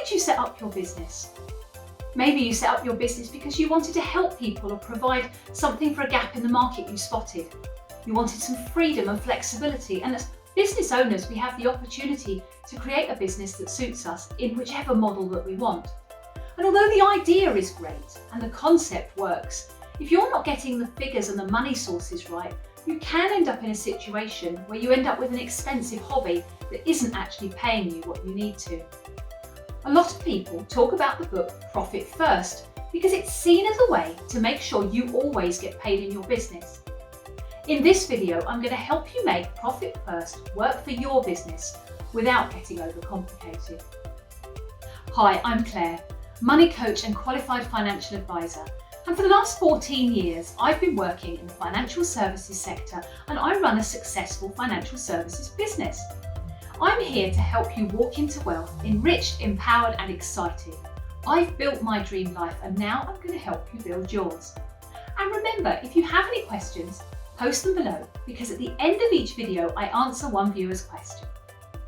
did you set up your business? Maybe you set up your business because you wanted to help people or provide something for a gap in the market you spotted. You wanted some freedom and flexibility, and as business owners, we have the opportunity to create a business that suits us in whichever model that we want. And although the idea is great and the concept works, if you're not getting the figures and the money sources right, you can end up in a situation where you end up with an expensive hobby that isn't actually paying you what you need to. A lot of people talk about the book Profit First because it's seen as a way to make sure you always get paid in your business. In this video, I'm going to help you make Profit First work for your business without getting overcomplicated. Hi, I'm Claire, money coach and qualified financial advisor. And for the last 14 years, I've been working in the financial services sector, and I run a successful financial services business. I'm here to help you walk into wealth, enriched, empowered and excited. I've built my dream life and now I'm going to help you build yours. And remember, if you have any questions, post them below, because at the end of each video, I answer one viewer's question.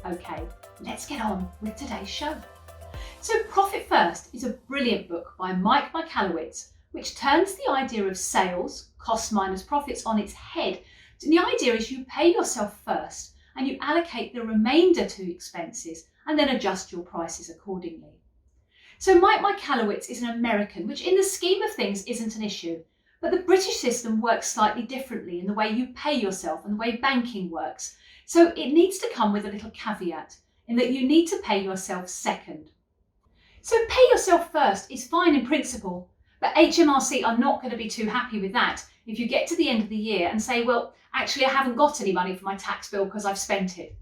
Okay, let's get on with today's show. So Profit First is a brilliant book by Mike Michalowicz, which turns the idea of sales, cost minus profits, on its head. And the idea is you pay yourself first and you allocate the remainder to expenses and then adjust your prices accordingly. So Mike Michalowicz is an American, which in the scheme of things isn't an issue, but the British system works slightly differently in the way you pay yourself and the way banking works. So it needs to come with a little caveat in that you need to pay yourself second. So pay yourself first is fine in principle, but HMRC are not going to be too happy with that if you get to the end of the year and say, well, actually I haven't got any money for my tax bill because I've spent it.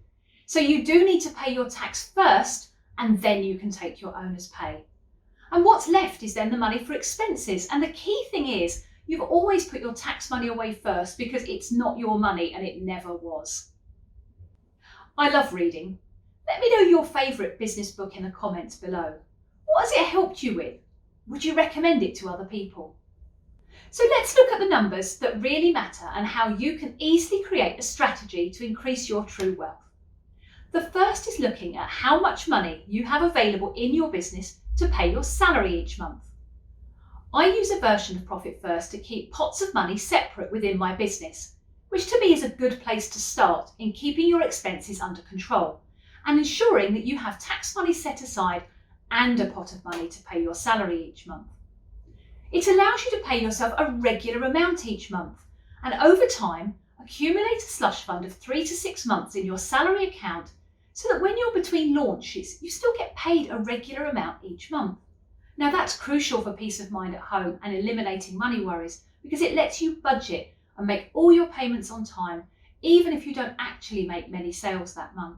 So you do need to pay your tax first and then you can take your owner's pay. And what's left is then the money for expenses. And the key thing is you've always put your tax money away first because it's not your money and it never was. I love reading. Let me know your favourite business book in the comments below. What has it helped you with? Would you recommend it to other people? So let's look at the numbers that really matter and how you can easily create a strategy to increase your true wealth. The first is looking at how much money you have available in your business to pay your salary each month. I use a version of Profit First to keep pots of money separate within my business, which to me is a good place to start in keeping your expenses under control and ensuring that you have tax money set aside and a pot of money to pay your salary each month. It allows you to pay yourself a regular amount each month and over time accumulate a slush fund of 3 to 6 months in your salary account so that when you're between launches, you still get paid a regular amount each month. Now that's crucial for peace of mind at home and eliminating money worries because it lets you budget and make all your payments on time, even if you don't actually make many sales that month.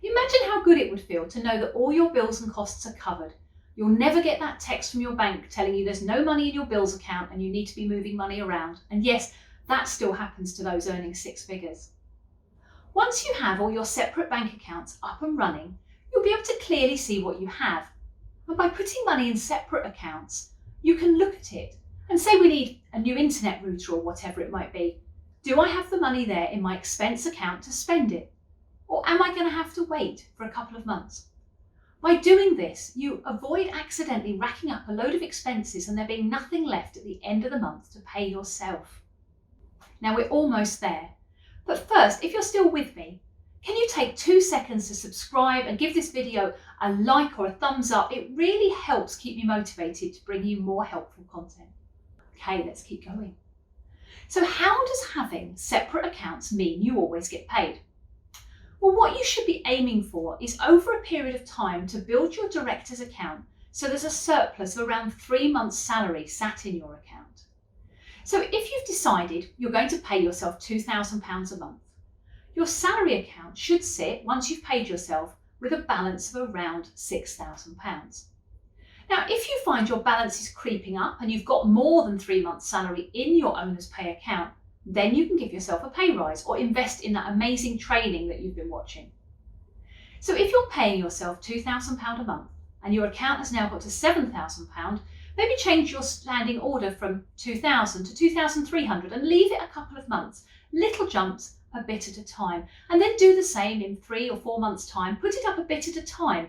Imagine how good it would feel to know that all your bills and costs are covered. You'll never get that text from your bank telling you there's no money in your bills account and you need to be moving money around. And yes, that still happens to those earning 6 figures. Once you have all your separate bank accounts up and running, you'll be able to clearly see what you have. And by putting money in separate accounts, you can look at it and say we need a new internet router or whatever it might be. Do I have the money there in my expense account to spend it? Or am I going to have to wait for a couple of months? By doing this, you avoid accidentally racking up a load of expenses and there being nothing left at the end of the month to pay yourself. Now we're almost there. But first, if you're still with me, can you take 2 seconds to subscribe and give this video a like or a thumbs up? It really helps keep me motivated to bring you more helpful content. Okay, let's keep going. So how does having separate accounts mean you always get paid? Well, what you should be aiming for is over a period of time to build your director's account so there's a surplus of around 3 months' salary sat in your account. So if you've decided you're going to pay yourself £2,000 a month, your salary account should sit, once you've paid yourself, with a balance of around £6,000. Now, if you find your balance is creeping up and you've got more than 3 months' salary in your owner's pay account, then you can give yourself a pay rise or invest in that amazing training that you've been watching. So if you're paying yourself £2,000 a month and your account has now got to £7,000, maybe change your standing order from £2,000 to £2,300 and leave it a couple of months, little jumps a bit at a time, and then do the same in 3 or 4 months' time, put it up a bit at a time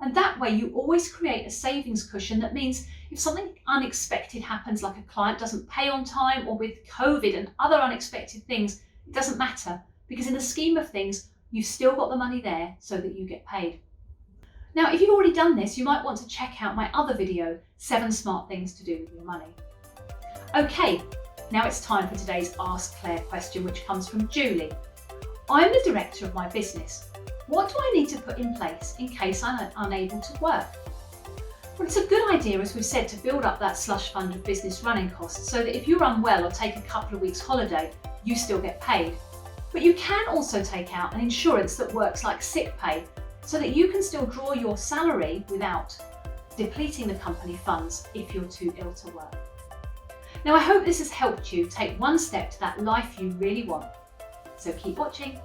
And that way you always create a savings cushion. That means if something unexpected happens, like a client doesn't pay on time, or with COVID and other unexpected things, it doesn't matter, because in the scheme of things, you've still got the money there so that you get paid. Now, if you've already done this, you might want to check out my other video, 7 Smart Things to Do with Your Money. Okay, now it's time for today's Ask Claire question, which comes from Julie. I'm the director of my business. What do I need to put in place in case I'm unable to work? Well, it's a good idea, as we've said, to build up that slush fund of business running costs so that if you're unwell or take a couple of weeks holiday, you still get paid. But you can also take out an insurance that works like sick pay so that you can still draw your salary without depleting the company funds if you're too ill to work. Now, I hope this has helped you take one step to that life you really want. So keep watching.